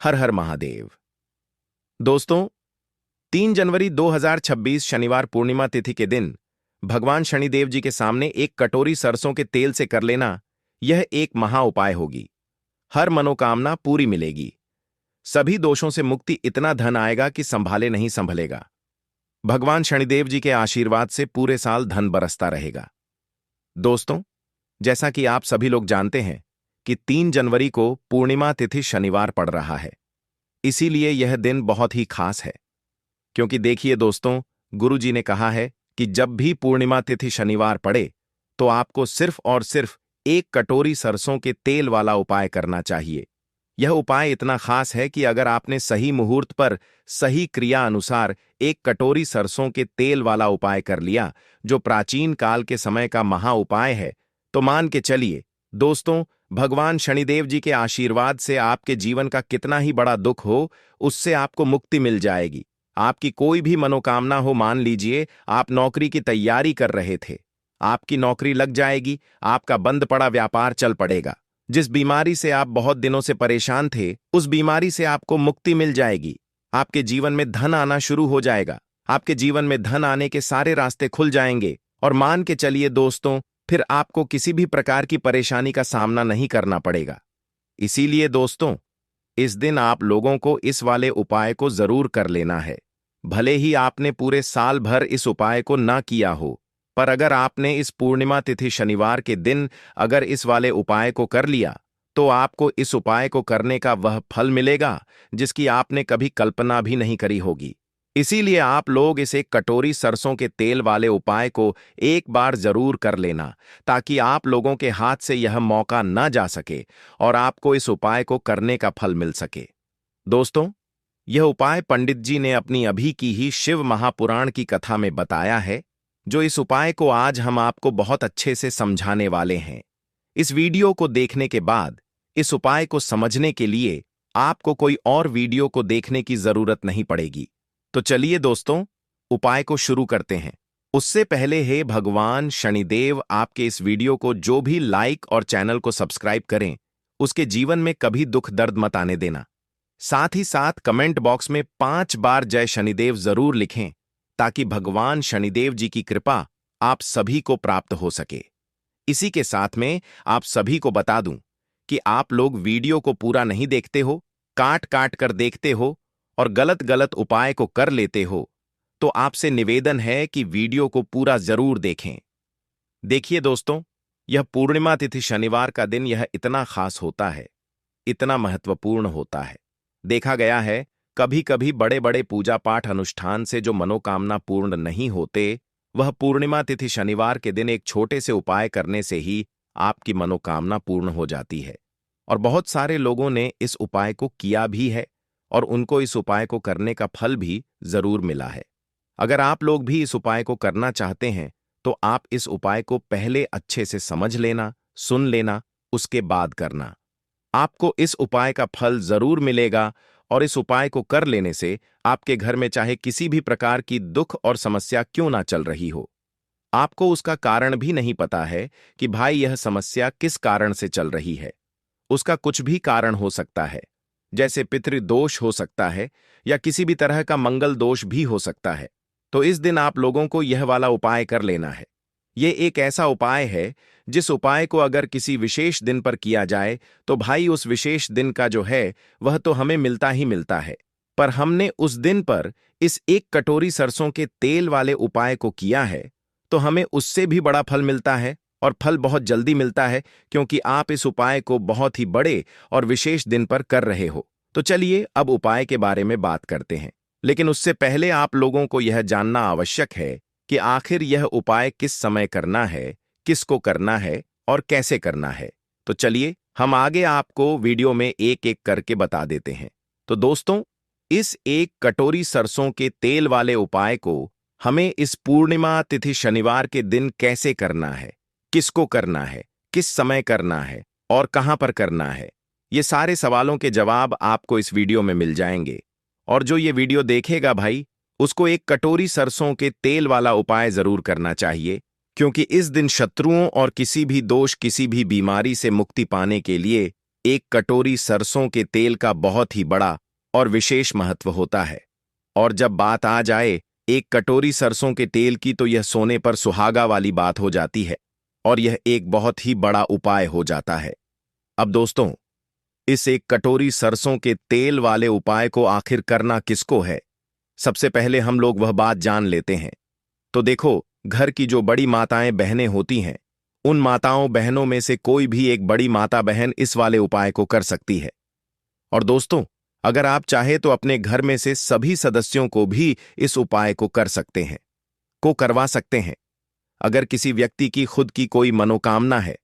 हर हर महादेव। दोस्तों, 3 जनवरी 2026 शनिवार पूर्णिमा तिथि के दिन भगवान शनिदेव जी के सामने एक कटोरी सरसों के तेल से कर लेना, यह एक महा उपाय होगी। हर मनोकामना पूरी मिलेगी, सभी दोषों से मुक्ति, इतना धन आएगा कि संभाले नहीं संभलेगा। भगवान शनिदेव जी के आशीर्वाद से पूरे साल धन बरसता रहेगा। दोस्तों, जैसा कि आप सभी लोग जानते हैं कि 3 जनवरी को पूर्णिमा तिथि शनिवार पड़ रहा है, इसीलिए यह दिन बहुत ही खास है। क्योंकि देखिए दोस्तों, गुरु जी ने कहा है कि जब भी पूर्णिमा तिथि शनिवार पड़े तो आपको सिर्फ और सिर्फ एक कटोरी सरसों के तेल वाला उपाय करना चाहिए। यह उपाय इतना खास है कि अगर आपने सही मुहूर्त पर सही क्रिया अनुसार एक कटोरी सरसों के तेल वाला उपाय कर लिया, जो प्राचीन काल के समय का महा उपाय है, तो मान के चलिए दोस्तों, भगवान शनिदेव जी के आशीर्वाद से आपके जीवन का कितना ही बड़ा दुख हो, उससे आपको मुक्ति मिल जाएगी। आपकी कोई भी मनोकामना हो, मान लीजिए आप नौकरी की तैयारी कर रहे थे, आपकी नौकरी लग जाएगी, आपका बंद पड़ा व्यापार चल पड़ेगा। जिस बीमारी से आप बहुत दिनों से परेशान थे, उस बीमारी से आपको मुक्ति मिल जाएगी। आपके जीवन में धन आना शुरू हो जाएगा, आपके जीवन में धन आने के सारे रास्ते खुल जाएंगे। और मान के चलिए दोस्तों, फिर आपको किसी भी प्रकार की परेशानी का सामना नहीं करना पड़ेगा। इसीलिए दोस्तों, इस दिन आप लोगों को इस वाले उपाय को जरूर कर लेना है। भले ही आपने पूरे साल भर इस उपाय को ना किया हो, पर अगर आपने इस पूर्णिमा तिथि शनिवार के दिन अगर इस वाले उपाय को कर लिया, तो आपको इस उपाय को करने का वह फल मिलेगा जिसकी आपने कभी कल्पना भी नहीं करी होगी। इसीलिए आप लोग इस एक कटोरी सरसों के तेल वाले उपाय को एक बार जरूर कर लेना, ताकि आप लोगों के हाथ से यह मौका न जा सके और आपको इस उपाय को करने का फल मिल सके। दोस्तों, यह उपाय पंडित जी ने अपनी अभी की ही शिव महापुराण की कथा में बताया है, जो इस उपाय को आज हम आपको बहुत अच्छे से समझाने वाले हैं। इस वीडियो को देखने के बाद इस उपाय को समझने के लिए आपको कोई और वीडियो को देखने की जरूरत नहीं पड़ेगी। तो चलिए दोस्तों, उपाय को शुरू करते हैं। उससे पहले हे भगवान शनिदेव, आपके इस वीडियो को जो भी लाइक और चैनल को सब्सक्राइब करें, उसके जीवन में कभी दुख दर्द मत आने देना। साथ ही साथ कमेंट बॉक्स में 5 बार जय शनिदेव जरूर लिखें, ताकि भगवान शनिदेव जी की कृपा आप सभी को प्राप्त हो सके। इसी के साथ में आप सभी को बता दूं कि आप लोग वीडियो को पूरा नहीं देखते हो, काट काट कर देखते हो और गलत गलत उपाय को कर लेते हो, तो आपसे निवेदन है कि वीडियो को पूरा जरूर देखें। देखिए दोस्तों, यह पूर्णिमा तिथि शनिवार का दिन यह इतना खास होता है, इतना महत्वपूर्ण होता है। देखा गया है कभी कभी बड़े बड़े पूजा पाठ अनुष्ठान से जो मनोकामना पूर्ण नहीं होते, वह पूर्णिमा तिथि शनिवार के दिन एक छोटे से उपाय करने से ही आपकी मनोकामना पूर्ण हो जाती है। और बहुत सारे लोगों ने इस उपाय को किया भी है और उनको इस उपाय को करने का फल भी जरूर मिला है। अगर आप लोग भी इस उपाय को करना चाहते हैं, तो आप इस उपाय को पहले अच्छे से समझ लेना, सुन लेना, उसके बाद करना। आपको इस उपाय का फल जरूर मिलेगा और इस उपाय को कर लेने से आपके घर में चाहे किसी भी प्रकार की दुख और समस्या क्यों ना चल रही हो, आपको उसका कारण भी नहीं पता है कि भाई यह समस्या किस कारण से चल रही है। उसका कुछ भी कारण हो सकता है, जैसे पितृदोष हो सकता है या किसी भी तरह का मंगल दोष भी हो सकता है। तो इस दिन आप लोगों को यह वाला उपाय कर लेना है। यह एक ऐसा उपाय है जिस उपाय को अगर किसी विशेष दिन पर किया जाए, तो भाई उस विशेष दिन का जो है वह तो हमें मिलता ही मिलता है। पर हमने उस दिन पर इस एक कटोरी सरसों के तेल वाले उपाय को किया है, तो हमें उससे भी बड़ा फल मिलता है और फल बहुत जल्दी मिलता है, क्योंकि आप इस उपाय को बहुत ही बड़े और विशेष दिन पर कर रहे हो। तो चलिए अब उपाय के बारे में बात करते हैं, लेकिन उससे पहले आप लोगों को यह जानना आवश्यक है कि आखिर यह उपाय किस समय करना है, किसको करना है और कैसे करना है। तो चलिए हम आगे आपको वीडियो में एक एक करके बता देते हैं। तो दोस्तों, इस एक कटोरी सरसों के तेल वाले उपाय को हमें इस पूर्णिमा तिथि शनिवार के दिन कैसे करना है, किसको करना है, किस समय करना है और कहां पर करना है, ये सारे सवालों के जवाब आपको इस वीडियो में मिल जाएंगे। और जो ये वीडियो देखेगा भाई, उसको एक कटोरी सरसों के तेल वाला उपाय जरूर करना चाहिए, क्योंकि इस दिन शत्रुओं और किसी भी दोष, किसी भी बीमारी से मुक्ति पाने के लिए एक कटोरी सरसों के तेल का बहुत ही बड़ा और विशेष महत्व होता है। और जब बात आ जाए एक कटोरी सरसों के तेल की, तो यह सोने पर सुहागा वाली बात हो जाती है और यह एक बहुत ही बड़ा उपाय हो जाता है। अब दोस्तों, इस एक कटोरी सरसों के तेल वाले उपाय को आखिर करना किसको है, सबसे पहले हम लोग वह बात जान लेते हैं। तो देखो, घर की जो बड़ी माताएं बहनें होती हैं, उन माताओं बहनों में से कोई भी एक बड़ी माता बहन इस वाले उपाय को कर सकती है। और दोस्तों, अगर आप चाहे तो अपने घर में से सभी सदस्यों को भी इस उपाय को करवा सकते हैं। अगर किसी व्यक्ति की खुद की कोई मनोकामना है,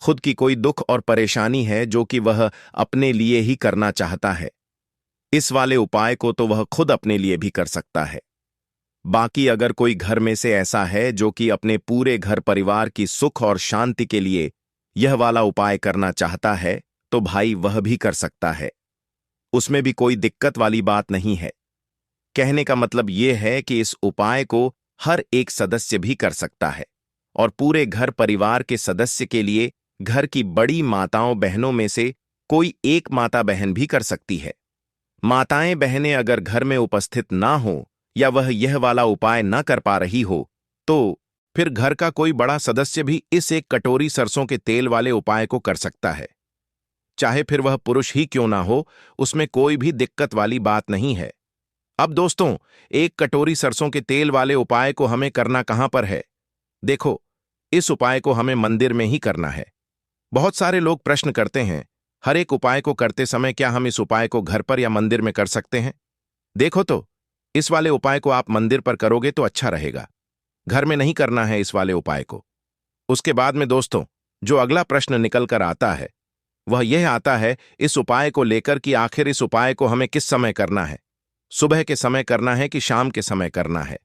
खुद की कोई दुख और परेशानी है जो कि वह अपने लिए ही करना चाहता है, इस वाले उपाय को तो वह खुद अपने लिए भी कर सकता है। बाकी अगर कोई घर में से ऐसा है जो कि अपने पूरे घर परिवार की सुख और शांति के लिए यह वाला उपाय करना चाहता है, तो भाई वह भी कर सकता है। उसमें भी कोई दिक्कत वाली बात नहीं है। कहने का मतलब यह है कि इस उपाय को हर एक सदस्य भी कर सकता है और पूरे घर परिवार के सदस्य के लिए घर की बड़ी माताओं बहनों में से कोई एक माता बहन भी कर सकती है। माताएं बहनें अगर घर में उपस्थित ना हो या वह यह वाला उपाय ना कर पा रही हो, तो फिर घर का कोई बड़ा सदस्य भी इस एक कटोरी सरसों के तेल वाले उपाय को कर सकता है। चाहे फिर वह पुरुष ही क्यों ना हो, उसमें कोई भी दिक्कत वाली बात नहीं है। अब दोस्तों, एक कटोरी सरसों के तेल वाले उपाय को हमें करना कहां पर है? देखो, इस उपाय को हमें मंदिर में ही करना है। बहुत सारे लोग प्रश्न करते हैं, हर एक उपाय को करते समय क्या हम इस उपाय को घर पर या मंदिर में कर सकते हैं? देखो तो, इस वाले उपाय को आप मंदिर पर करोगे तो अच्छा रहेगा। घर में नहीं करना है इस वाले उपाय को। उसके बाद में दोस्तों, जो अगला प्रश्न निकल कर आता है, वह यह आता है इस उपाय को लेकर कि आखिर इस उपाय को हमें किस समय करना है, सुबह के समय करना है कि शाम के समय करना है?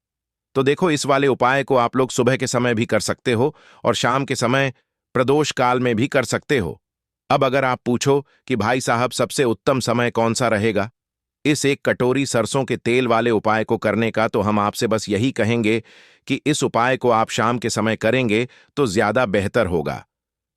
तो देखो, इस वाले उपाय को आप लोग सुबह के समय भी कर सकते हो और शाम के समय प्रदोष काल में भी कर सकते हो। अब अगर आप पूछो कि भाई साहब सबसे उत्तम समय कौन सा रहेगा इस एक कटोरी सरसों के तेल वाले उपाय को करने का, तो हम आपसे बस यही कहेंगे कि इस उपाय को आप शाम के समय करेंगे तो ज्यादा बेहतर होगा,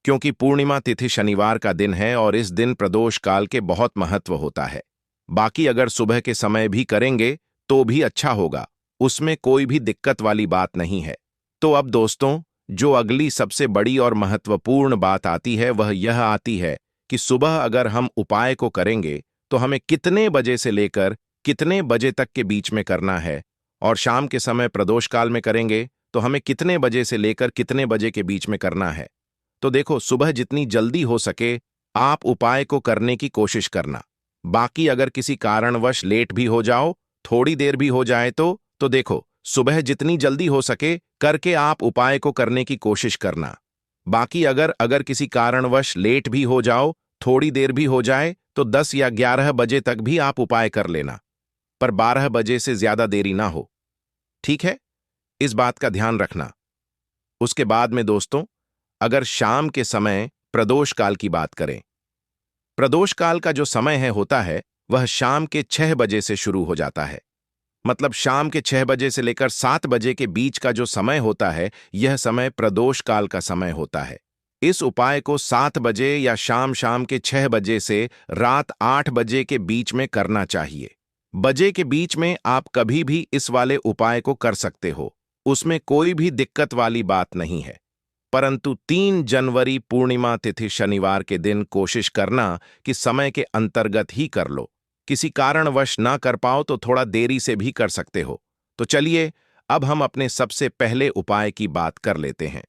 क्योंकि पूर्णिमा तिथि शनिवार का दिन है और इस दिन प्रदोष काल के बहुत महत्व होता है। बाकी अगर सुबह के समय भी करेंगे तो भी अच्छा होगा, उसमें कोई भी दिक्कत वाली बात नहीं है। तो अब दोस्तों, जो अगली सबसे बड़ी और महत्वपूर्ण बात आती है वह यह आती है कि सुबह अगर हम उपाय को करेंगे तो हमें कितने बजे से लेकर कितने बजे तक के बीच में करना है, और शाम के समय प्रदोष काल में करेंगे तो हमें कितने बजे से लेकर कितने बजे के बीच में करना है। तो देखो, सुबह जितनी जल्दी हो सके आप उपाय को करने की कोशिश करना। बाकी अगर किसी कारणवश लेट भी हो जाओ, थोड़ी देर भी हो जाए तो देखो, सुबह जितनी जल्दी हो सके करके आप उपाय को करने की कोशिश करना। बाकी अगर किसी कारणवश लेट भी हो जाओ, थोड़ी देर भी हो जाए, तो 10 या 11 बजे तक भी आप उपाय कर लेना, पर 12 बजे से ज्यादा देरी ना हो। ठीक है, इस बात का ध्यान रखना। उसके बाद में दोस्तों, अगर शाम के समय प्रदोष काल की बात करें, प्रदोष काल का जो समय होता है वह शाम के 6 बजे से शुरू हो जाता है। मतलब शाम के 6 बजे से लेकर 7 बजे के बीच का जो समय होता है, यह समय प्रदोष काल का समय होता है। इस उपाय को 7 बजे या शाम के 6 बजे से रात 8 बजे के बीच में करना चाहिए। बजे के बीच में आप कभी भी इस वाले उपाय को कर सकते हो, उसमें कोई भी दिक्कत वाली बात नहीं है। परंतु 3 जनवरी पूर्णिमा तिथि शनिवार के दिन कोशिश करना कि समय के अंतर्गत ही कर लो। किसी कारणवश ना कर पाओ तो थोड़ा देरी से भी कर सकते हो। तो चलिए, अब हम अपने सबसे पहले उपाय की बात कर लेते हैं।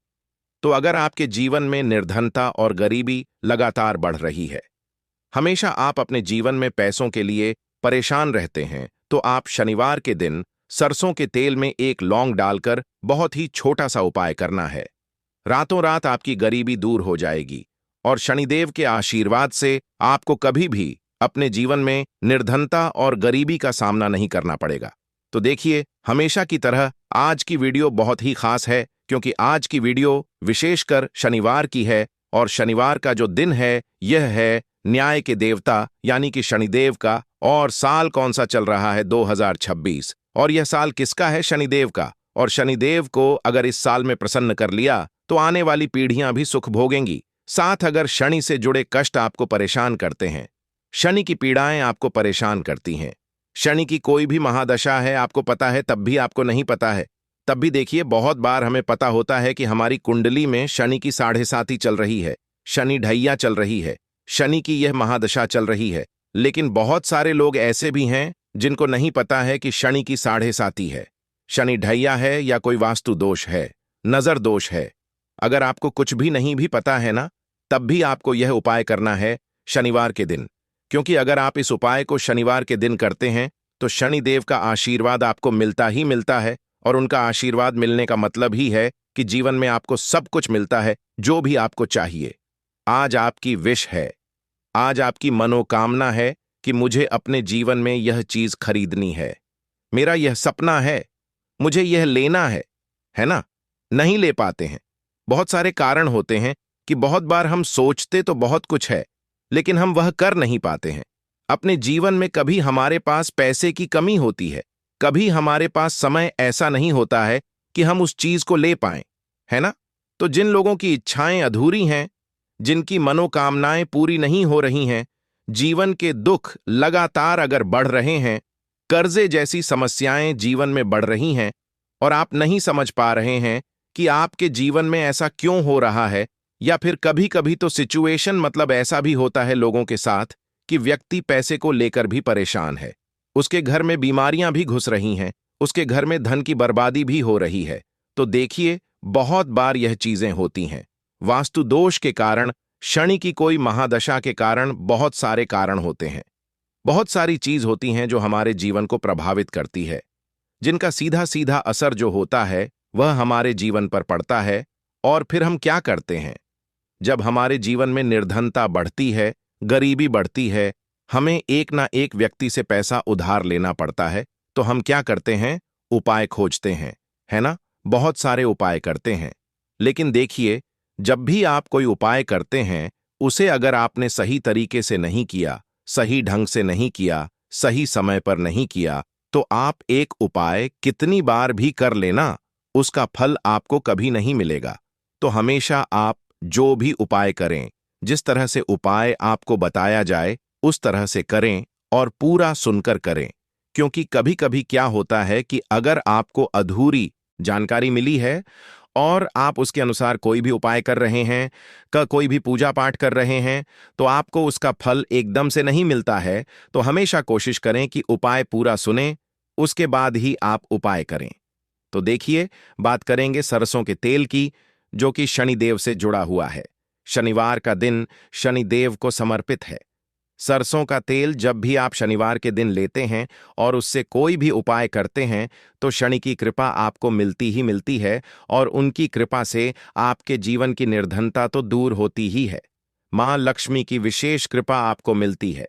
तो अगर आपके जीवन में निर्धनता और गरीबी लगातार बढ़ रही है, हमेशा आप अपने जीवन में पैसों के लिए परेशान रहते हैं, तो आप शनिवार के दिन सरसों के तेल में एक लौंग डालकर बहुत ही छोटा सा उपाय करना है। रातों रात आपकी गरीबी दूर हो जाएगी और शनिदेव के आशीर्वाद से आपको कभी भी अपने जीवन में निर्धनता और गरीबी का सामना नहीं करना पड़ेगा। तो देखिए, हमेशा की तरह आज की वीडियो बहुत ही खास है, क्योंकि आज की वीडियो विशेषकर शनिवार की है और शनिवार का जो दिन है यह है न्याय के देवता यानी कि शनिदेव का। और साल कौन सा चल रहा है? 2026। और यह साल किसका है? शनिदेव का। और शनिदेव को अगर इस साल में प्रसन्न कर लिया तो आने वाली पीढ़ियां भी सुख भोगेंगी। साथ अगर शनि से जुड़े कष्ट आपको परेशान करते हैं, शनि की पीड़ाएं आपको परेशान करती हैं, शनि की कोई भी महादशा है आपको पता है तब भी आपको नहीं पता है, तब भी देखिए बहुत बार हमें पता होता है कि हमारी कुंडली में शनि की 7.5 चल रही है, शनि ढैया चल रही है, शनि की यह महादशा चल रही है। लेकिन बहुत सारे लोग ऐसे भी हैं जिनको नहीं पता है कि शनि की 7.5 है, शनि ढैया है या कोई वास्तु दोष है, नजर दोष है। अगर आपको कुछ भी नहीं भी पता है ना, तब भी आपको यह उपाय करना है शनिवार के दिन, क्योंकि अगर आप इस उपाय को शनिवार के दिन करते हैं तो शनिदेव का आशीर्वाद आपको मिलता ही मिलता है। और उनका आशीर्वाद मिलने का मतलब ही है कि जीवन में आपको सब कुछ मिलता है जो भी आपको चाहिए। आज आपकी विश है, आज आपकी मनोकामना है कि मुझे अपने जीवन में यह चीज खरीदनी है, मेरा यह सपना है, मुझे यह लेना है ना? नहीं ले पाते हैं। बहुत सारे कारण होते हैं कि बहुत बार हम सोचते तो बहुत कुछ है, लेकिन हम वह कर नहीं पाते हैं। अपने जीवन में कभी हमारे पास पैसे की कमी होती है, कभी हमारे पास समय ऐसा नहीं होता है कि हम उस चीज को ले पाएं, है ना? तो जिन लोगों की इच्छाएं अधूरी हैं, जिनकी मनोकामनाएं पूरी नहीं हो रही हैं, जीवन के दुख लगातार अगर बढ़ रहे हैं, कर्जे जैसी समस्याएं जीवन में बढ़ रही हैं और आप नहीं समझ पा रहे हैं कि आपके जीवन में ऐसा क्यों हो रहा है, या फिर कभी कभी तो सिचुएशन मतलब ऐसा भी होता है लोगों के साथ कि व्यक्ति पैसे को लेकर भी परेशान है, उसके घर में बीमारियां भी घुस रही हैं, उसके घर में धन की बर्बादी भी हो रही है। तो देखिए बहुत बार यह चीजें होती हैं वास्तु दोष के कारण, शनि की कोई महादशा के कारण, बहुत सारे कारण होते हैं। बहुत सारी चीज होती हैं जो हमारे जीवन को प्रभावित करती है, जिनका सीधा सीधा असर जो होता है वह हमारे जीवन पर पड़ता है। और फिर हम क्या करते हैं, जब हमारे जीवन में निर्धनता बढ़ती है, गरीबी बढ़ती है, हमें एक ना एक व्यक्ति से पैसा उधार लेना पड़ता है, तो हम क्या करते हैं, उपाय खोजते हैं, है ना? बहुत सारे उपाय करते हैं। लेकिन देखिए, जब भी आप कोई उपाय करते हैं, उसे अगर आपने सही तरीके से नहीं किया, सही ढंग से नहीं किया, सही समय पर नहीं किया, तो आप एक उपाय कितनी बार भी कर लेना, उसका फल आपको कभी नहीं मिलेगा। तो हमेशा आप जो भी उपाय करें, जिस तरह से उपाय आपको बताया जाए उस तरह से करें और पूरा सुनकर करें। क्योंकि कभी कभी क्या होता है कि अगर आपको अधूरी जानकारी मिली है और आप उसके अनुसार कोई भी उपाय कर रहे हैं, कोई भी पूजा पाठ कर रहे हैं, तो आपको उसका फल एकदम से नहीं मिलता है। तो हमेशा कोशिश करें कि उपाय पूरा सुनें, उसके बाद ही आप उपाय करें। तो देखिए, बात करेंगे सरसों के तेल की, जो कि शनिदेव से जुड़ा हुआ है। शनिवार का दिन शनिदेव को समर्पित है। सरसों का तेल जब भी आप शनिवार के दिन लेते हैं और उससे कोई भी उपाय करते हैं, तो शनि की कृपा आपको मिलती ही मिलती है और उनकी कृपा से आपके जीवन की निर्धनता तो दूर होती ही है। मां लक्ष्मी की विशेष कृपा आपको मिलती है।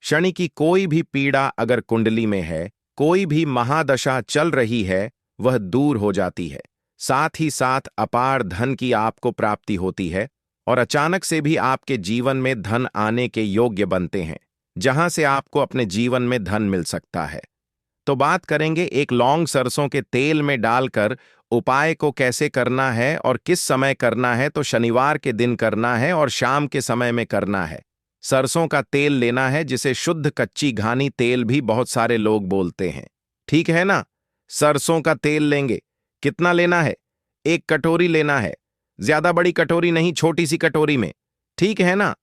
शनि की कोई भी पीड़ा अगर कुंडली में है, कोई भी महादशा चल रही है, वह दूर हो जाती है। साथ ही साथ अपार धन की आपको प्राप्ति होती है और अचानक से भी आपके जीवन में धन आने के योग्य बनते हैं, जहां से आपको अपने जीवन में धन मिल सकता है। तो बात करेंगे एक लौंग सरसों के तेल में डालकर उपाय को कैसे करना है और किस समय करना है। तो शनिवार के दिन करना है और शाम के समय में करना है। सरसों का तेल लेना है, जिसे शुद्ध कच्ची घानी तेल भी बहुत सारे लोग बोलते हैं, ठीक है ना? सरसों का तेल लेंगे। कितना लेना है? 1 कटोरी लेना है, ज्यादा बड़ी कटोरी नहीं, छोटी सी कटोरी में, ठीक है ना?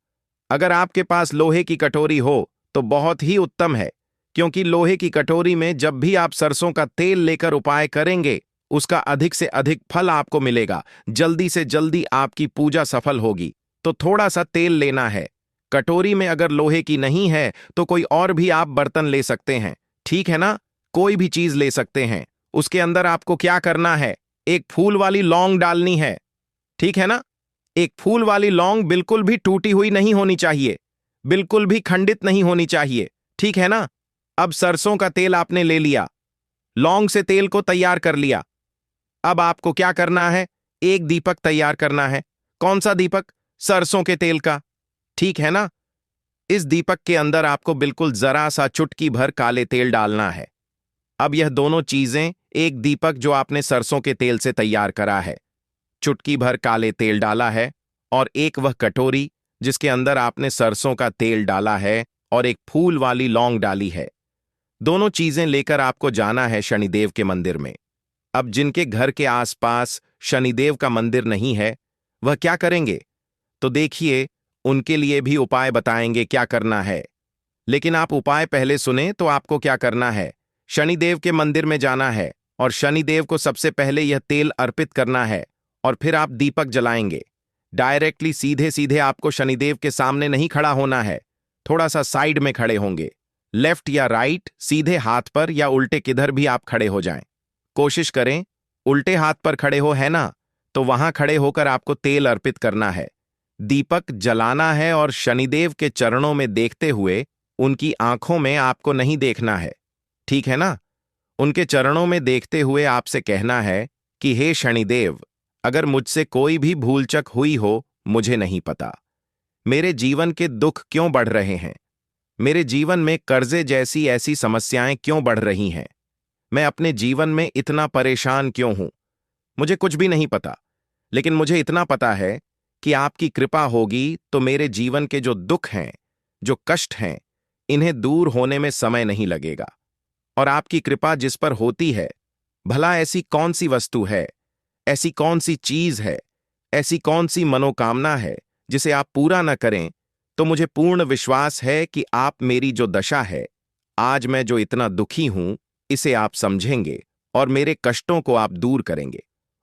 अगर आपके पास लोहे की कटोरी हो तो बहुत ही उत्तम है, क्योंकि लोहे की कटोरी में जब भी आप सरसों का तेल लेकर उपाय करेंगे, उसका अधिक से अधिक फल आपको मिलेगा, जल्दी से जल्दी आपकी पूजा सफल होगी। तो थोड़ा सा तेल लेना है। कटोरी में अगर लोहे की नहीं है तो कोई और भी आप बर्तन ले सकते हैं, ठीक है ना? कोई भी चीज ले सकते हैं। उसके अंदर आपको क्या करना है, एक फूल वाली लौंग डालनी है, ठीक है ना? एक फूल वाली लौंग बिल्कुल भी टूटी हुई नहीं होनी चाहिए, बिल्कुल भी खंडित नहीं होनी चाहिए, ठीक है ना? अब सरसों का तेल आपने ले लिया, लौंग से तेल को तैयार कर लिया। अब आपको क्या करना है, एक दीपक तैयार करना है। कौन सा दीपक? सरसों के तेल का, ठीक है ना? इस दीपक के अंदर आपको बिल्कुल जरा सा चुटकी भर काले तेल डालना है। अब यह दोनों चीजें, एक दीपक जो आपने सरसों के तेल से तैयार करा है, चुटकी भर काले तेल डाला है और एक वह कटोरी जिसके अंदर आपने सरसों का तेल डाला है और एक फूल वाली लौंग डाली है। दोनों चीजें लेकर आपको जाना है शनिदेव के मंदिर में। अब जिनके घर के आसपास शनिदेव का मंदिर नहीं है, वह क्या करेंगे? तो देखिए, उनके लिए भी उपाय बताएंगे क्या करना है। लेकिन आप उपाय पहले सुने तो आपको क्या करना है। शनिदेव के मंदिर में जाना है और शनिदेव को सबसे पहले यह तेल अर्पित करना है और फिर आप दीपक जलाएंगे। डायरेक्टली सीधे सीधे आपको शनिदेव के सामने नहीं खड़ा होना है, थोड़ा सा साइड में खड़े होंगे। लेफ्ट या राइट, सीधे हाथ पर या उल्टे किधर भी आप खड़े हो जाएं। कोशिश करें उल्टे हाथ पर खड़े हो, है ना? तो वहां खड़े होकर आपको तेल अर्पित करना है, दीपक जलाना है और शनिदेव के चरणों में देखते हुए, उनकी आंखों में आपको नहीं देखना है, ठीक है ना? उनके चरणों में देखते हुए आपसे कहना है कि हे शनिदेव, अगर मुझसे कोई भी भूलचक हुई हो, मुझे नहीं पता। मेरे जीवन के दुख क्यों बढ़ रहे हैं? मेरे जीवन में कर्जे जैसी ऐसी समस्याएं क्यों बढ़ रही हैं? मैं अपने जीवन में इतना परेशान क्यों हूं? मुझे कुछ भी नहीं पता, लेकिन मुझे इतना पता है कि आपकी कृपा होगी तो मेरे जीवन के जो दुख हैं, जो कष्ट हैं, इन्हें दूर होने में समय नहीं लगेगा। और आपकी कृपा जिस पर होती है, भला ऐसी कौन सी वस्तु है, ऐसी कौन सी चीज है, ऐसी कौन सी मनोकामना है जिसे आप पूरा न करें? तो मुझे पूर्ण विश्वास है कि आप मेरी जो दशा है, आज मैं जो इतना दुखी हूं, इसे आप समझेंगे और मेरे कष्टों को आप दूर करेंगे।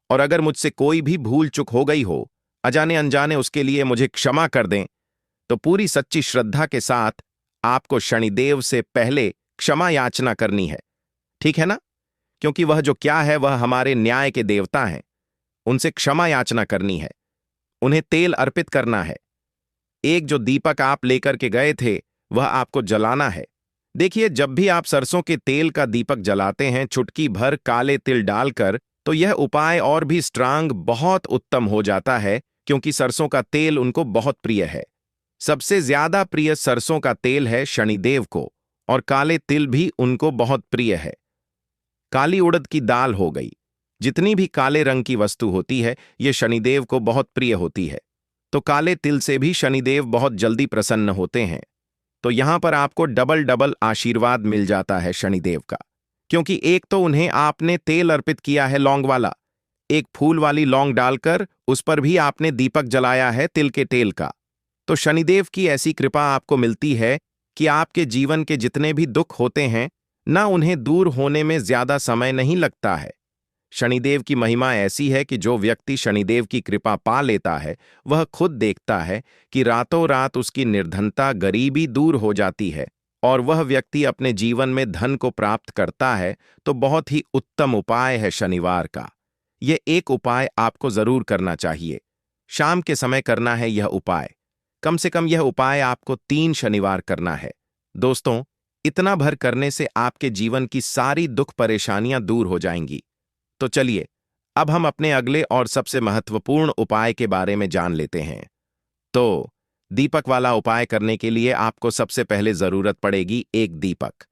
और अगर मुझसे कोई भी भूल चूक हो गई हो, अजाने अनजाने, उसके लिए मुझे क्षमा कर दें। तो पूरी सच्ची श्रद्धा के साथ आपको शनिदेव से पहले क्षमा याचना करनी है, ठीक है ना? क्योंकि वह जो क्या है, वह हमारे न्याय के देवता हैं। उनसे क्षमा याचना करनी है, उन्हें तेल अर्पित करना है। एक जो दीपक आप लेकर के गए थे, वह आपको जलाना है। देखिए, जब भी आप सरसों के तेल का दीपक जलाते हैं चुटकी भर काले तिल डालकर, तो यह उपाय और भी स्ट्रांग, बहुत उत्तम हो जाता है, क्योंकि सरसों का तेल उनको बहुत प्रिय है। सबसे ज्यादा प्रिय सरसों का तेल है शनिदेव को, और काले तिल भी उनको बहुत प्रिय है। काली उड़द की दाल हो गई, जितनी भी काले रंग की वस्तु होती है, ये शनिदेव को बहुत प्रिय होती है। तो काले तिल से भी शनिदेव बहुत जल्दी प्रसन्न होते हैं। तो यहां पर आपको डबल डबल आशीर्वाद मिल जाता है शनिदेव का, क्योंकि एक तो उन्हें आपने तेल अर्पित किया है लौंग वाला, एक फूल वाली लौंग डालकर उस पर भी आपने दीपक जलाया है तिल के तेल का। तो शनिदेव की ऐसी कृपा आपको मिलती है कि आपके जीवन के जितने भी दुख होते हैं ना, उन्हें दूर होने में ज्यादा समय नहीं लगता है। शनिदेव की महिमा ऐसी है कि जो व्यक्ति शनिदेव की कृपा पा लेता है, वह खुद देखता है कि रातों रात उसकी निर्धनता, गरीबी दूर हो जाती है और वह व्यक्ति अपने जीवन में धन को प्राप्त करता है। तो बहुत ही उत्तम उपाय है शनिवार का। यह एक उपाय आपको जरूर करना चाहिए। शाम के समय करना है यह उपाय। कम से कम यह उपाय आपको 3 शनिवार करना है। दोस्तों, इतना भर करने से आपके जीवन की सारी दुख परेशानियां दूर हो जाएंगी। तो चलिए, अब हम अपने अगले और सबसे महत्वपूर्ण उपाय के बारे में जान लेते हैं। तो दीपक वाला उपाय करने के लिए आपको सबसे पहले जरूरत पड़ेगी एक दीपक।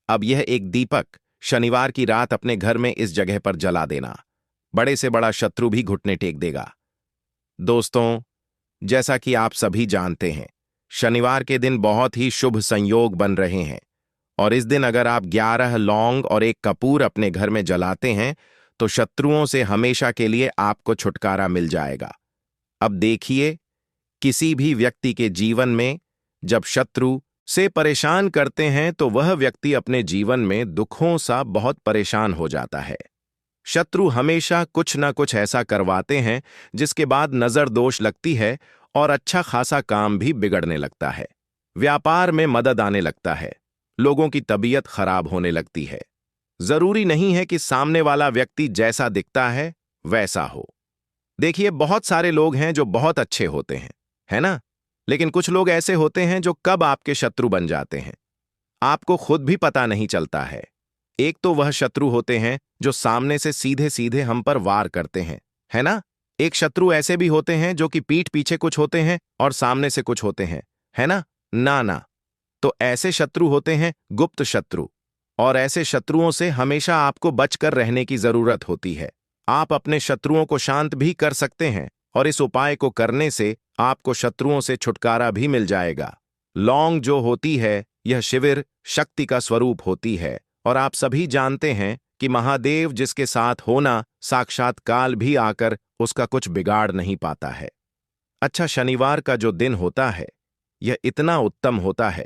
अब यह एक दीपक शनिवार की रात अपने घर में इस जगह पर जला देना। बड़े से बड़ा शत्रु भी घुटने टेक देगा। दोस्तों, जैसा कि आप सभी जानते हैं, शनिवार के दिन बहुत ही शुभ संयोग बन रहे हैं और इस दिन अगर आप 11 लौंग और एक कपूर अपने घर में जलाते हैं, तो शत्रुओं से हमेशा के लिए आपको छुटकारा मिल जाएगा। अब देखिए, किसी भी व्यक्ति के जीवन में जब शत्रु से परेशान करते हैं, तो वह व्यक्ति अपने जीवन में दुखों सा बहुत परेशान हो जाता है। शत्रु हमेशा कुछ ना कुछ ऐसा करवाते हैं जिसके बाद नजर दोष लगती है और अच्छा खासा काम भी बिगड़ने लगता है। व्यापार में मदद आने लगता है, लोगों की तबीयत खराब होने लगती है। जरूरी नहीं है कि सामने वाला व्यक्ति जैसा दिखता है वैसा हो। देखिए, बहुत सारे लोग हैं जो बहुत अच्छे होते हैं, है ना? लेकिन कुछ लोग ऐसे होते हैं जो कब आपके शत्रु बन जाते हैं, आपको खुद भी पता नहीं चलता है। एक तो वह शत्रु होते हैं जो सामने से सीधे सीधे हम पर वार करते हैं, है ना? एक शत्रु ऐसे भी होते हैं जो कि पीठ पीछे कुछ होते हैं और सामने से कुछ होते हैं, है ना? ना ना। तो ऐसे शत्रु होते हैं गुप्त शत्रु, और ऐसे शत्रुओं से हमेशा आपको बचकर रहने की जरूरत होती है। आप अपने शत्रुओं को शांत भी कर सकते हैं और इस उपाय को करने से आपको शत्रुओं से छुटकारा भी मिल जाएगा। लौंग जो होती है यह शिविर शक्ति का स्वरूप होती है और आप सभी जानते हैं कि महादेव जिसके साथ होना साक्षात काल भी आकर उसका कुछ बिगाड़ नहीं पाता है। अच्छा, शनिवार का जो दिन होता है यह इतना उत्तम होता है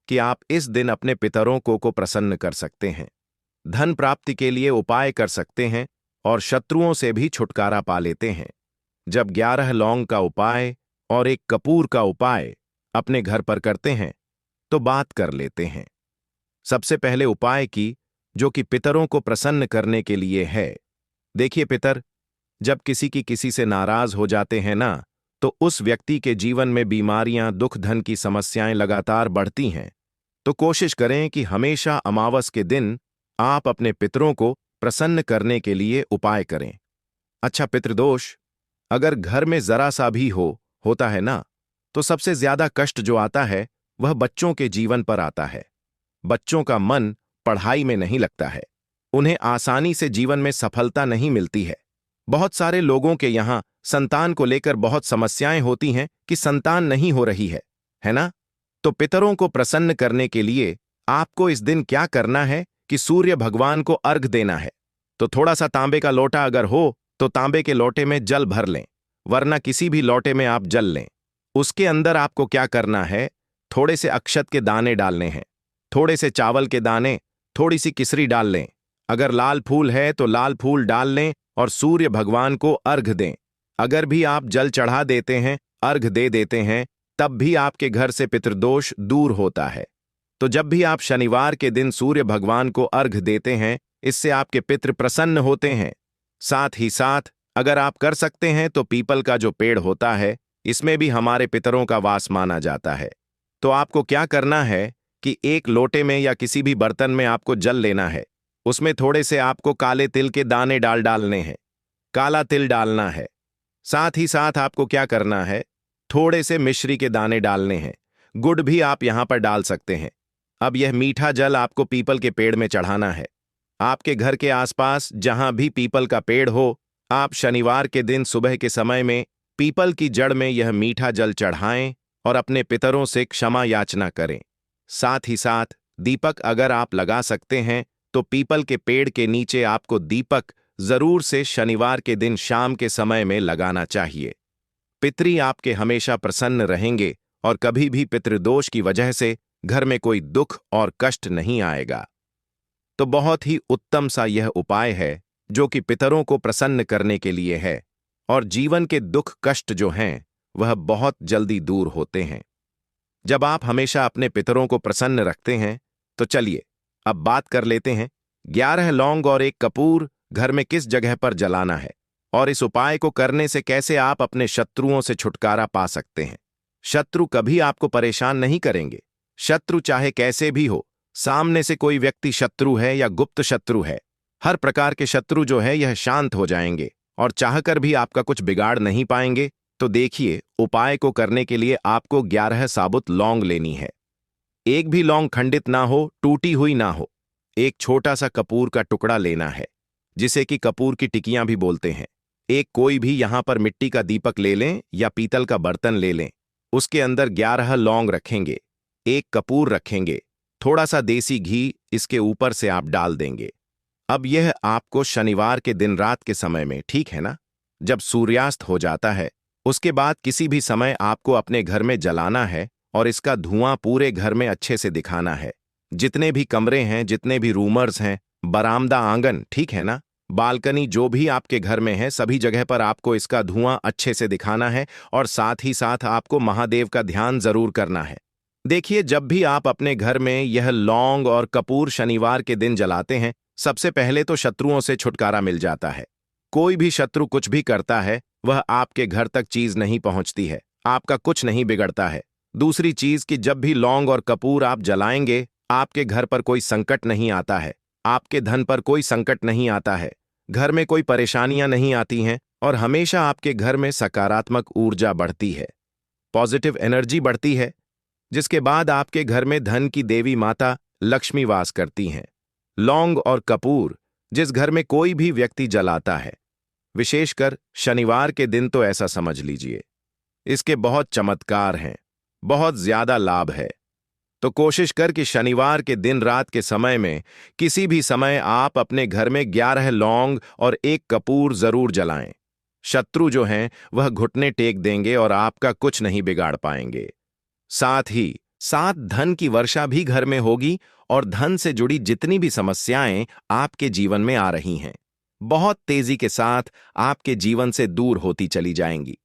कि आप इस दिन अपने पितरों को प्रसन्न कर सकते हैं, धन प्राप्ति के लिए उपाय कर सकते हैं और शत्रुओं से भी छुटकारा पा लेते हैं। जब 11 लौंग का उपाय और 1 कपूर का उपाय अपने घर पर करते हैं तो बात कर लेते हैं। सबसे पहले उपाय की, जो कि पितरों को प्रसन्न करने के लिए है। देखिए पितर, जब किसी से नाराज हो जाते हैं ना, तो उस व्यक्ति के जीवन में बीमारियां, दुख, धन की समस्याएं लगातार बढ़ती हैं। तो कोशिश करें कि हमेशा अमावस के दिन आप अपने पितरों को प्रसन्न करने के लिए उपाय करें। अच्छा, पितृदोष अगर घर में जरा सा भी होता है ना, तो सबसे ज्यादा कष्ट जो आता है वह बच्चों के जीवन पर आता है। बच्चों का मन पढ़ाई में नहीं लगता है, उन्हें आसानी से जीवन में सफलता नहीं मिलती है। बहुत सारे लोगों के यहाँ संतान को लेकर बहुत समस्याएं होती हैं कि संतान नहीं हो रही है ना? तो पितरों को प्रसन्न करने के लिए आपको इस दिन क्या करना है कि सूर्य भगवान को अर्घ देना है। तो थोड़ा सा तांबे का लोटा अगर हो तो तांबे के लोटे में जल भर लें, वरना किसी भी लोटे में आप जल लें। उसके अंदर आपको क्या करना है, थोड़े से अक्षत के दाने डालने हैं, थोड़े से चावल के दाने, थोड़ी सी किसरी डाल लें। अगर लाल फूल है तो लाल फूल डाल लें और सूर्य भगवान को अर्घ दें। अगर भी आप जल चढ़ा देते हैं, अर्घ दे देते हैं, तब भी आपके घर से पितृदोष दूर होता है। तो जब भी आप शनिवार के दिन सूर्य भगवान को अर्घ देते हैं, इससे आपके पितृ प्रसन्न होते हैं। साथ ही साथ अगर आप कर सकते हैं तो पीपल का जो पेड़ होता है, इसमें भी हमारे पितरों का वास माना जाता है। तो आपको क्या करना है कि एक लोटे में या किसी भी बर्तन में आपको जल लेना है, उसमें थोड़े से आपको काले तिल के दाने डालने हैं, काला तिल डालना है। साथ ही साथ आपको क्या करना है, थोड़े से मिश्री के दाने डालने हैं, गुड़ भी आप यहां पर डाल सकते हैं। अब यह मीठा जल आपको पीपल के पेड़ में चढ़ाना है। आपके घर के आसपास जहां भी पीपल का पेड़ हो, आप शनिवार के दिन सुबह के समय में पीपल की जड़ में यह मीठा जल चढ़ाएं और अपने पितरों से क्षमा याचना करें। साथ ही साथ दीपक अगर आप लगा सकते हैं तो पीपल के पेड़ के नीचे आपको दीपक जरूर से शनिवार के दिन शाम के समय में लगाना चाहिए। पितरी आपके हमेशा प्रसन्न रहेंगे और कभी भी पितृदोष की वजह से घर में कोई दुख और कष्ट नहीं आएगा। तो बहुत ही उत्तम सा यह उपाय है जो कि पितरों को प्रसन्न करने के लिए है और जीवन के दुख कष्ट जो हैं वह बहुत जल्दी दूर होते हैं जब आप हमेशा अपने पितरों को प्रसन्न रखते हैं। तो चलिए अब बात कर लेते हैं 11 लौंग और 1 कपूर घर में किस जगह पर जलाना है और इस उपाय को करने से कैसे आप अपने शत्रुओं से छुटकारा पा सकते हैं। शत्रु कभी आपको परेशान नहीं करेंगे। शत्रु चाहे कैसे भी हो, सामने से कोई व्यक्ति शत्रु है या गुप्त शत्रु है, हर प्रकार के शत्रु जो है यह शांत हो जाएंगे और चाहकर भी आपका कुछ बिगाड़ नहीं पाएंगे। तो देखिए, उपाय को करने के लिए आपको 11 साबुत लौंग लेनी है। एक भी लौंग खंडित ना हो, टूटी हुई ना हो। एक छोटा सा कपूर का टुकड़ा लेना है, जिसे कि कपूर की टिकियां भी बोलते हैं। एक कोई भी यहां पर मिट्टी का दीपक ले लें या पीतल का बर्तन ले लें। उसके अंदर 11 लौंग रखेंगे, 1 कपूर रखेंगे, थोड़ा सा देसी घी इसके ऊपर से आप डाल देंगे। अब यह आपको शनिवार के दिन रात के समय में, ठीक है ना, जब सूर्यास्त हो जाता है, उसके बाद किसी भी समय आपको अपने घर में जलाना है और इसका धुआं पूरे घर में अच्छे से दिखाना है। जितने भी कमरे हैं, जितने भी रूमर्स हैं, बरामदा, आंगन, ठीक है ना, बालकनी, जो भी आपके घर में है, सभी जगह पर आपको इसका धुआं अच्छे से दिखाना है और साथ ही साथ आपको महादेव का ध्यान जरूर करना है। देखिए, जब भी आप अपने घर में यह लौंग और कपूर शनिवार के दिन जलाते हैं, सबसे पहले तो शत्रुओं से छुटकारा मिल जाता है। कोई भी शत्रु कुछ भी करता है, वह आपके घर तक चीज नहीं पहुंचती है, आपका कुछ नहीं बिगड़ता है। दूसरी चीज कि जब भी लौंग और कपूर आप जलाएंगे, आपके घर पर कोई संकट नहीं आता है, आपके धन पर कोई संकट नहीं आता है, घर में कोई परेशानियां नहीं आती हैं और हमेशा आपके घर में सकारात्मक ऊर्जा बढ़ती है, पॉजिटिव एनर्जी बढ़ती है, जिसके बाद आपके घर में धन की देवी माता लक्ष्मी वास करती हैं। लौंग और कपूर जिस घर में कोई भी व्यक्ति जलाता है, विशेषकर शनिवार के दिन तो ऐसा समझ लीजिए। इसके बहुत चमत्कार हैं, बहुत ज्यादा लाभ है। तो कोशिश कर कि शनिवार के दिन रात के समय में किसी भी समय आप अपने घर में 11 लौंग और 1 कपूर जरूर जलाएं। शत्रु जो हैं वह घुटने टेक देंगे और आपका कुछ नहीं बिगाड़ पाएंगे। साथ ही साथ धन की वर्षा भी घर में होगी और धन से जुड़ी जितनी भी समस्याएं आपके जीवन में आ रही हैं, बहुत तेजी के साथ आपके जीवन से दूर होती चली जाएंगी।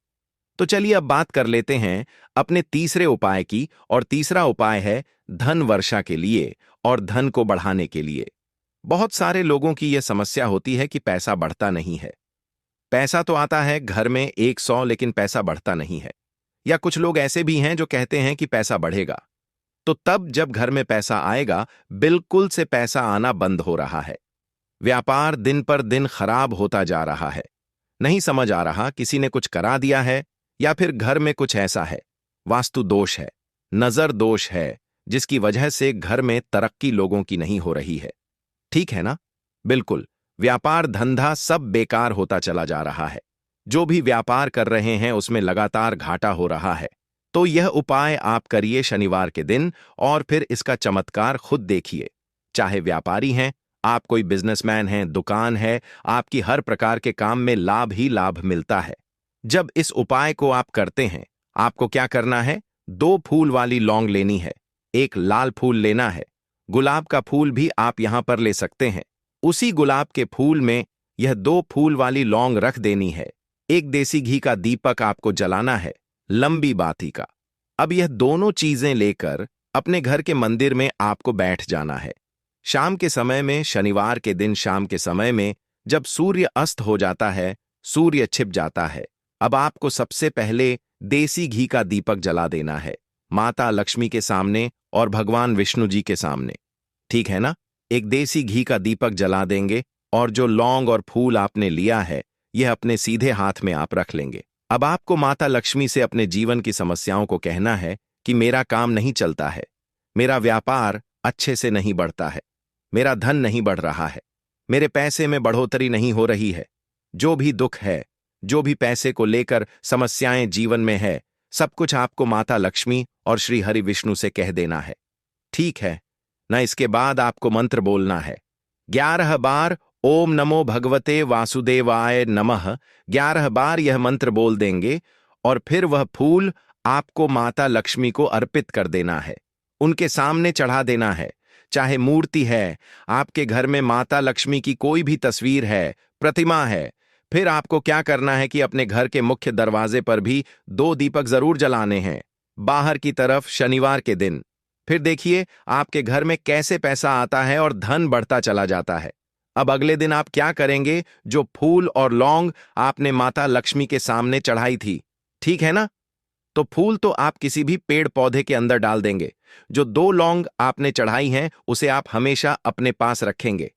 तो चलिए अब बात कर लेते हैं अपने तीसरे उपाय की, और तीसरा उपाय है धन वर्षा के लिए और धन को बढ़ाने के लिए। बहुत सारे लोगों की यह समस्या होती है कि पैसा बढ़ता नहीं है। पैसा तो आता है घर में 100, लेकिन पैसा बढ़ता नहीं है। या कुछ लोग ऐसे भी हैं जो कहते हैं कि पैसा बढ़ेगा। तो तब जब घर में पैसा आएगा, बिल्कुल से पैसा आना बंद हो रहा है। व्यापार दिन पर दिन खराब होता जा रहा है। नहीं समझ आ रहा, किसी ने कुछ करा दिया है या फिर घर में कुछ ऐसा है, वास्तु दोष है, नजर दोष है, जिसकी वजह से घर में तरक्की लोगों की नहीं हो रही है। ठीक है ना? बिल्कुल, व्यापार धंधा सब बेकार होता चला जा रहा है। जो भी व्यापार कर रहे हैं उसमें लगातार घाटा हो रहा है। तो यह उपाय आप करिए शनिवार के दिन और फिर इसका चमत्कार खुद देखिए। चाहे व्यापारी हैं, आप कोई बिजनेसमैन हैं, दुकान है, आपकी हर प्रकार के काम में लाभ ही लाभ मिलता है। जब इस उपाय को आप करते हैं, आपको क्या करना है? 2 फूल वाली लौंग लेनी है, 1 लाल फूल लेना है, गुलाब का फूल भी आप यहां पर ले सकते हैं। उसी गुलाब के फूल में यह 2 फूल वाली लौंग रख देनी है। 1 देसी घी का दीपक आपको जलाना है, लंबी बाती का। अब यह दोनों चीजें लेकर अपने घर के मंदिर में आपको बैठ जाना है। शाम के समय में, शनिवार के दिन शाम के समय में, जब सूर्य अस्त हो जाता है, सूर्य छिप जाता है, अब आपको सबसे पहले देसी घी का दीपक जला देना है, माता लक्ष्मी के सामने और भगवान विष्णु जी के सामने। ठीक है ना? एक देसी घी का दीपक जला देंगे और जो लौंग और फूल आपने लिया है, यह अपने सीधे हाथ में आप रख लेंगे। अब आपको माता लक्ष्मी से अपने जीवन की समस्याओं को कहना है कि मेरा काम नहीं चलता है, मेरा व्यापार अच्छे से नहीं बढ़ता है, मेरा धन नहीं बढ़ रहा है, मेरे पैसे में बढ़ोतरी नहीं हो रही है। जो भी दुख है, जो भी पैसे को लेकर समस्याएं जीवन में है, सब कुछ आपको माता लक्ष्मी और श्री हरि विष्णु से कह देना है। ठीक है ना? इसके बाद आपको मंत्र बोलना है 11 बार, ओम नमो भगवते वासुदेवाय नमः। 11 बार यह मंत्र बोल देंगे और फिर वह फूल आपको माता लक्ष्मी को अर्पित कर देना है, उनके सामने चढ़ा देना है। चाहे मूर्ति है, आपके घर में माता लक्ष्मी की कोई भी तस्वीर है, प्रतिमा है, फिर आपको क्या करना है कि अपने घर के मुख्य दरवाजे पर भी 2 दीपक जरूर जलाने हैं, बाहर की तरफ शनिवार के दिन। फिर देखिए आपके घर में कैसे पैसा आता है और धन बढ़ता चला जाता है। अब अगले दिन आप क्या करेंगे? जो फूल और लौंग आपने माता लक्ष्मी के सामने चढ़ाई थी, ठीक है ना? तो फूल तो आप किसी भी पेड़ पौधे के अंदर डाल देंगे। जो 2 लौंग आपने चढ़ाई हैं, उसे आप हमेशा अपने पास रखेंगे,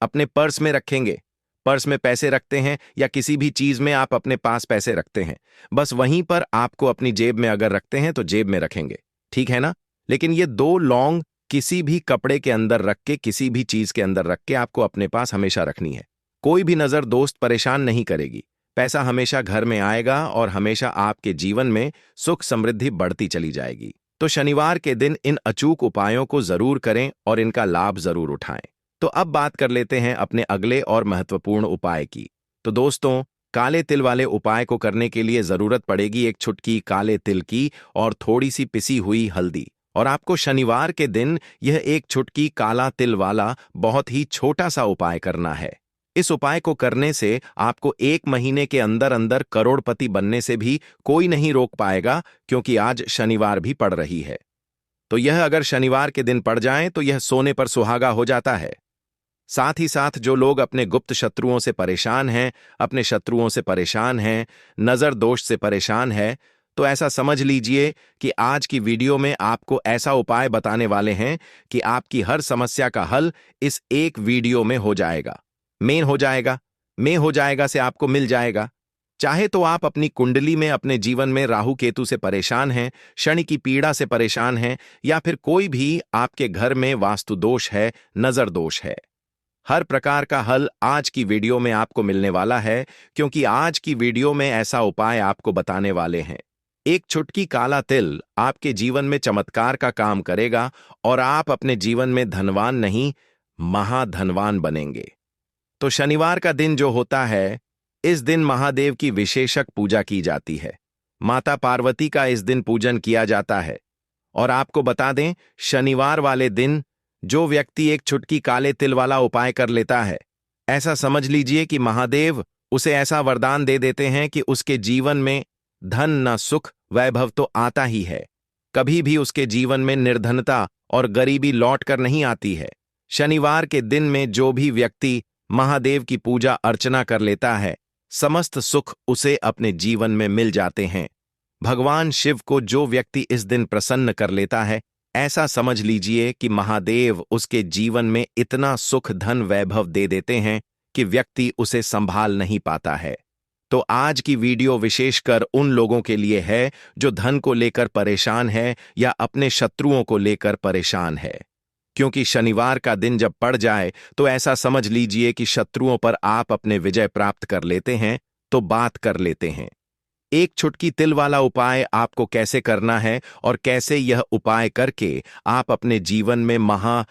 अपने पर्स में रखेंगे। पर्स में पैसे रखते हैं या किसी भी चीज में आप अपने पास पैसे रखते हैं, बस वहीं पर आपको अपनी जेब में अगर रखते हैं तो जेब में रखेंगे। ठीक है ना? लेकिन ये 2 लौंग किसी भी कपड़े के अंदर रख के, किसी भी चीज के अंदर रख के आपको अपने पास हमेशा रखनी है। कोई भी नजर दोस्त परेशान नहीं करेगी। पैसा हमेशा घर में आएगा और हमेशा आपके जीवन में सुख समृद्धि बढ़ती चली जाएगी। तो शनिवार के दिन इन अचूक उपायों को जरूर करें और इनका लाभ जरूर उठाएं। तो अब बात कर लेते हैं अपने अगले और महत्वपूर्ण उपाय की। तो दोस्तों, काले तिल वाले उपाय को करने के लिए जरूरत पड़ेगी 1 चुटकी काले तिल की और थोड़ी सी पिसी हुई हल्दी। और आपको शनिवार के दिन यह 1 चुटकी काला तिल वाला बहुत ही छोटा सा उपाय करना है। इस उपाय को करने से आपको 1 महीने के अंदर अंदर करोड़पति बनने से भी कोई नहीं रोक पाएगा, क्योंकि आज शनिवार भी पड़ रही है। तो यह अगर शनिवार के दिन पड़ जाए तो यह सोने पर सुहागा हो जाता है। साथ ही साथ जो लोग अपने गुप्त शत्रुओं से परेशान हैं, अपने शत्रुओं से परेशान हैं, नजर दोष से परेशान है, तो ऐसा समझ लीजिए कि आज की वीडियो में आपको ऐसा उपाय बताने वाले हैं कि आपकी हर समस्या का हल इस एक वीडियो में हो जाएगा। में हो जाएगा से आपको मिल जाएगा। चाहे तो आप अपनी कुंडली में, अपने जीवन में राहु केतु से परेशान हैं, शनि की पीड़ा से परेशान हैं, या फिर कोई भी आपके घर में वास्तु दोष है, नजर दोष है, हर प्रकार का हल आज की वीडियो में आपको मिलने वाला है, क्योंकि आज की वीडियो में ऐसा उपाय आपको बताने वाले हैं। एक चुटकी काला तिल आपके जीवन में चमत्कार का काम करेगा और आप अपने जीवन में धनवान नहीं, महाधनवान बनेंगे। तो शनिवार का दिन जो होता है, इस दिन महादेव की विशेषक पूजा की जाती है। माता पार्वती का इस दिन पूजन किया जाता है। और आपको बता दें, शनिवार वाले दिन जो व्यक्ति एक चुटकी काले तिल वाला उपाय कर लेता है, ऐसा समझ लीजिए कि महादेव उसे ऐसा वरदान दे देते हैं कि उसके जीवन में धन न सुख वैभव तो आता ही है, कभी भी उसके जीवन में निर्धनता और गरीबी लौट कर नहीं आती है। शनिवार के दिन में जो भी व्यक्ति महादेव की पूजा अर्चना कर लेता है, समस्त सुख उसे अपने जीवन में मिल जाते हैं। भगवान शिव को जो व्यक्ति इस दिन प्रसन्न कर लेता है, ऐसा समझ लीजिए कि महादेव उसके जीवन में इतना सुख धन वैभव दे देते हैं कि व्यक्ति उसे संभाल नहीं पाता है। तो आज की वीडियो विशेषकर उन लोगों के लिए है जो धन को लेकर परेशान है या अपने शत्रुओं को लेकर परेशान है, क्योंकि शनिवार का दिन जब पड़ जाए तो ऐसा समझ लीजिए कि शत्रुओं पर आप अपने विजय प्राप्त कर लेते हैं। तो बात कर लेते हैं, एक चुटकी तिल वाला उपाय आपको कैसे करना है और कैसे यह उपाय करके आप अपने जीवन में महा